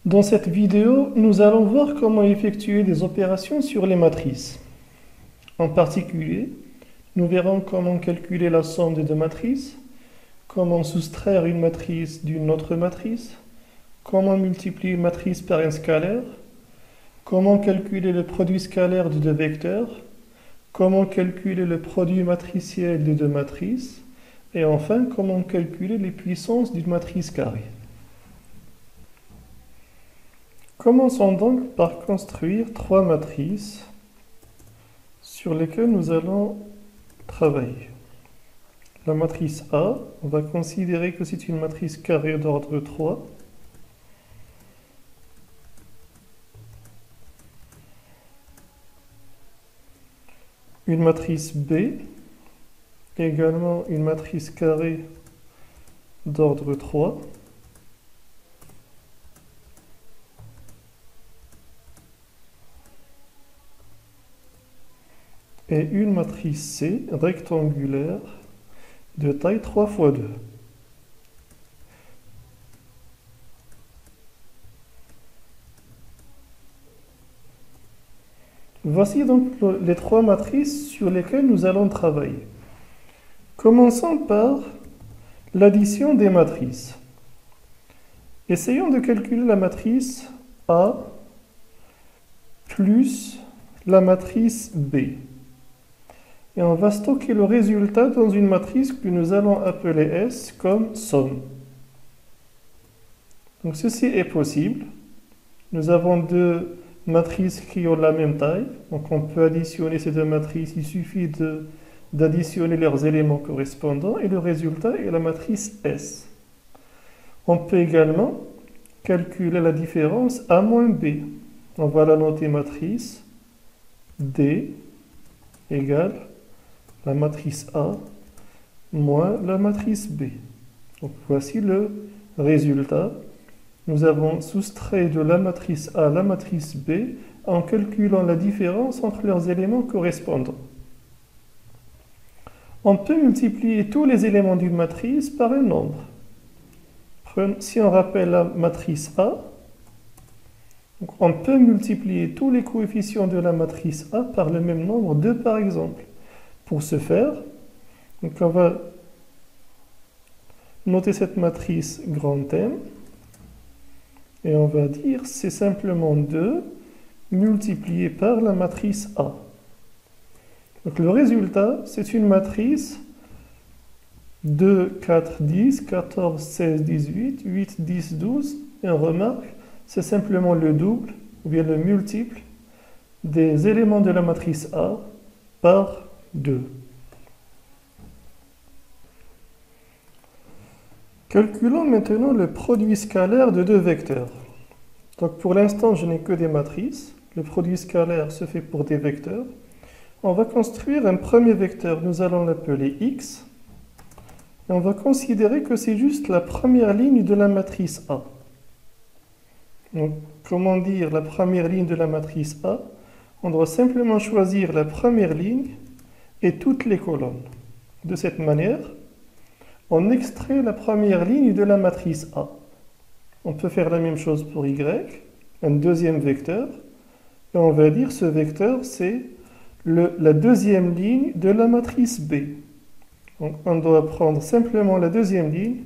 Dans cette vidéo, nous allons voir comment effectuer des opérations sur les matrices. En particulier, nous verrons comment calculer la somme des deux matrices, comment soustraire une matrice d'une autre matrice, comment multiplier une matrice par un scalaire, comment calculer le produit scalaire de deux vecteurs, comment calculer le produit matriciel de deux matrices, et enfin comment calculer les puissances d'une matrice carrée. Commençons donc par construire trois matrices sur lesquelles nous allons travailler. La matrice A, on va considérer que c'est une matrice carrée d'ordre 3. Une matrice B, également une matrice carrée d'ordre 3. Et une matrice C rectangulaire de taille 3 fois 2. Voici donc les trois matrices sur lesquelles nous allons travailler. Commençons par l'addition des matrices. Essayons de calculer la matrice A plus la matrice B. Et on va stocker le résultat dans une matrice que nous allons appeler S comme somme. Donc ceci est possible. Nous avons deux matrices qui ont la même taille. Donc on peut additionner ces deux matrices. Il suffit d'additionner leurs éléments correspondants et le résultat est la matrice S. On peut également calculer la différence A moins B. On va la noter matrice D égale la matrice A moins la matrice B. Donc voici le résultat. Nous avons soustrait de la matrice A la matrice B en calculant la différence entre leurs éléments correspondants. On peut multiplier tous les éléments d'une matrice par un nombre. Si on rappelle la matrice A, on peut multiplier tous les coefficients de la matrice A par le même nombre, 2 par exemple. Pour ce faire, donc on va noter cette matrice grand M et on va dire c'est simplement 2 multiplié par la matrice A. Donc le résultat, c'est une matrice 2, 4, 10, 14, 16, 18, 8, 10, 12. Et on remarque, c'est simplement le double ou bien le multiple des éléments de la matrice A par 2. Calculons maintenant le produit scalaire de deux vecteurs. Donc pour l'instant, je n'ai que des matrices. Le produit scalaire se fait pour des vecteurs. On va construire un premier vecteur, nous allons l'appeler X. Et on va considérer que c'est juste la première ligne de la matrice A. Donc, comment dire la première ligne de la matrice A? On doit simplement choisir la première ligne et toutes les colonnes. De cette manière, on extrait la première ligne de la matrice A. On peut faire la même chose pour Y, un deuxième vecteur, et on va dire ce vecteur c'est la deuxième ligne de la matrice B. Donc on doit prendre simplement la deuxième ligne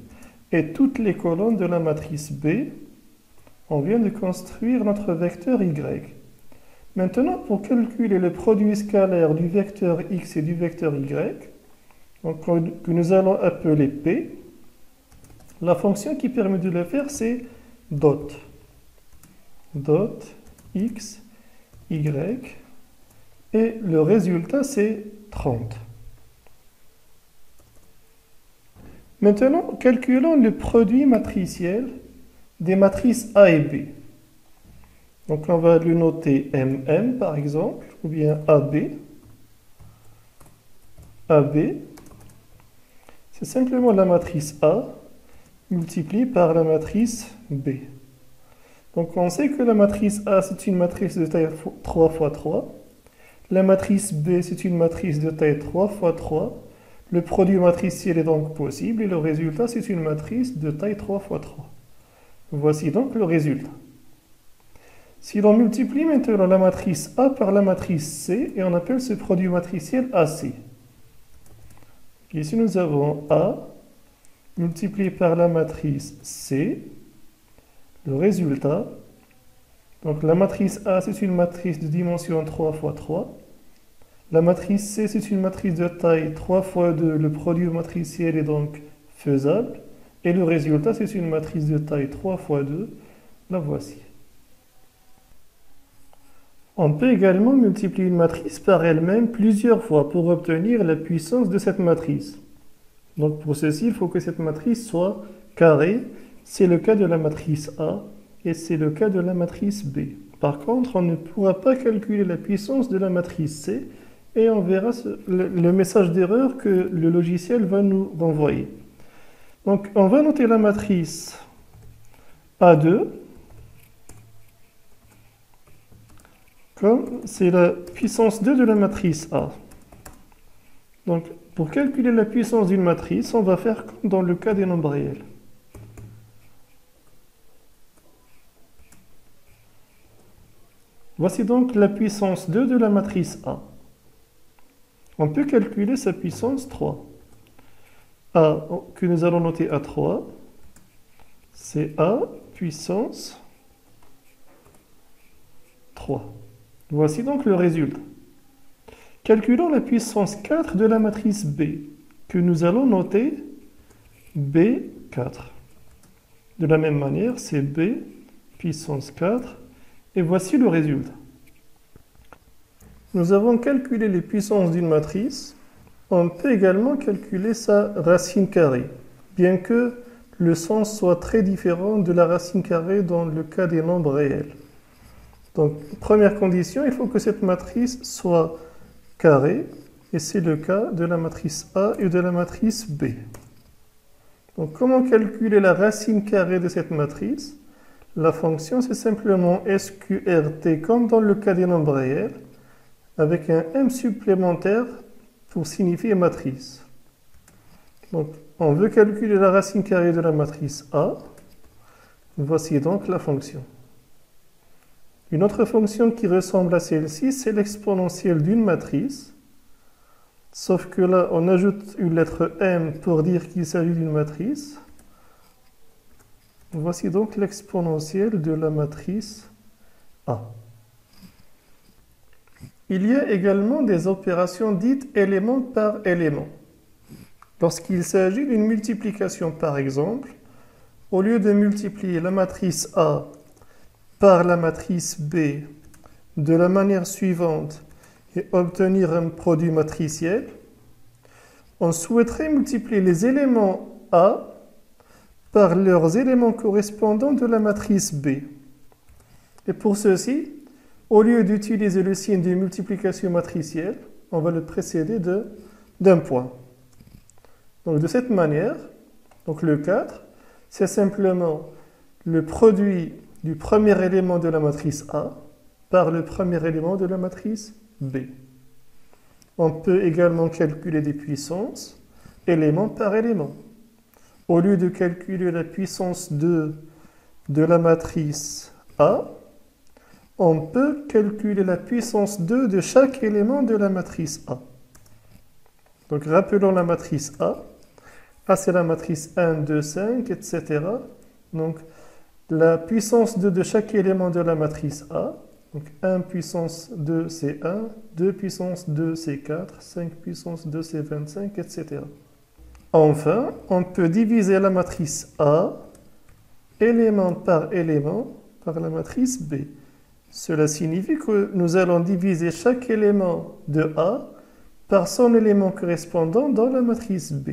et toutes les colonnes de la matrice B. On vient de construire notre vecteur Y. Maintenant, pour calculer le produit scalaire du vecteur X et du vecteur Y, donc, que nous allons appeler P, la fonction qui permet de le faire, c'est dot. Dot X, Y, et le résultat, c'est 30. Maintenant, calculons le produit matriciel des matrices A et B. Donc on va le noter MM par exemple, ou bien AB. AB, c'est simplement la matrice A multipliée par la matrice B. Donc on sait que la matrice A c'est une matrice de taille 3 fois 3. La matrice B c'est une matrice de taille 3 fois 3. Le produit matriciel est donc possible et le résultat c'est une matrice de taille 3 fois 3. Voici donc le résultat. Si l'on multiplie maintenant la matrice A par la matrice C, et on appelle ce produit matriciel AC. Ici, nous avons A multiplié par la matrice C, le résultat. Donc la matrice A, c'est une matrice de dimension 3 x 3. La matrice C, c'est une matrice de taille 3 x 2. Le produit matriciel est donc faisable. Et le résultat, c'est une matrice de taille 3 x 2. La voici. On peut également multiplier une matrice par elle-même plusieurs fois pour obtenir la puissance de cette matrice. Donc pour ceci, il faut que cette matrice soit carrée. C'est le cas de la matrice A et c'est le cas de la matrice B. Par contre, on ne pourra pas calculer la puissance de la matrice C et on verra le message d'erreur que le logiciel va nous renvoyer. Donc on va noter la matrice A2 comme c'est la puissance 2 de la matrice A. Donc pour calculer la puissance d'une matrice, on va faire comme dans le cas des nombres réels. Voici donc la puissance 2 de la matrice A. On peut calculer sa puissance 3. A, que nous allons noter à 3, c'est A puissance 3. Voici donc le résultat. Calculons la puissance 4 de la matrice B, que nous allons noter B4. De la même manière, c'est B puissance 4. Et voici le résultat. Nous avons calculé les puissances d'une matrice. On peut également calculer sa racine carrée, bien que le sens soit très différent de la racine carrée dans le cas des nombres réels. Donc, première condition, il faut que cette matrice soit carrée, et c'est le cas de la matrice A et de la matrice B. Donc, comment calculer la racine carrée de cette matrice? La fonction, c'est simplement SQRT, comme dans le cas des nombres réels, avec un M supplémentaire pour signifier matrice. Donc, on veut calculer la racine carrée de la matrice A. Voici donc la fonction. Une autre fonction qui ressemble à celle-ci, c'est l'exponentielle d'une matrice. Sauf que là, on ajoute une lettre M pour dire qu'il s'agit d'une matrice. Voici donc l'exponentielle de la matrice A. Il y a également des opérations dites élément par élément. Lorsqu'il s'agit d'une multiplication par exemple, au lieu de multiplier la matrice A par la matrice B de la manière suivante et obtenir un produit matriciel, on souhaiterait multiplier les éléments A par leurs éléments correspondants de la matrice B. Et pour ceci, au lieu d'utiliser le signe de multiplication matricielle, on va le précéder d'un point. Donc de cette manière, donc le 4, c'est simplement le produit du premier élément de la matrice A par le premier élément de la matrice B. On peut également calculer des puissances, élément par élément. Au lieu de calculer la puissance 2 de la matrice A, on peut calculer la puissance 2 de chaque élément de la matrice A. Donc rappelons la matrice A. A, c'est la matrice 1, 2, 5, etc. Donc la puissance 2 de chaque élément de la matrice A. Donc 1 puissance 2, c'est 1. 2 puissance 2, c'est 4. 5 puissance 2, c'est 25, etc. Enfin, on peut diviser la matrice A, élément par la matrice B. Cela signifie que nous allons diviser chaque élément de A par son élément correspondant dans la matrice B.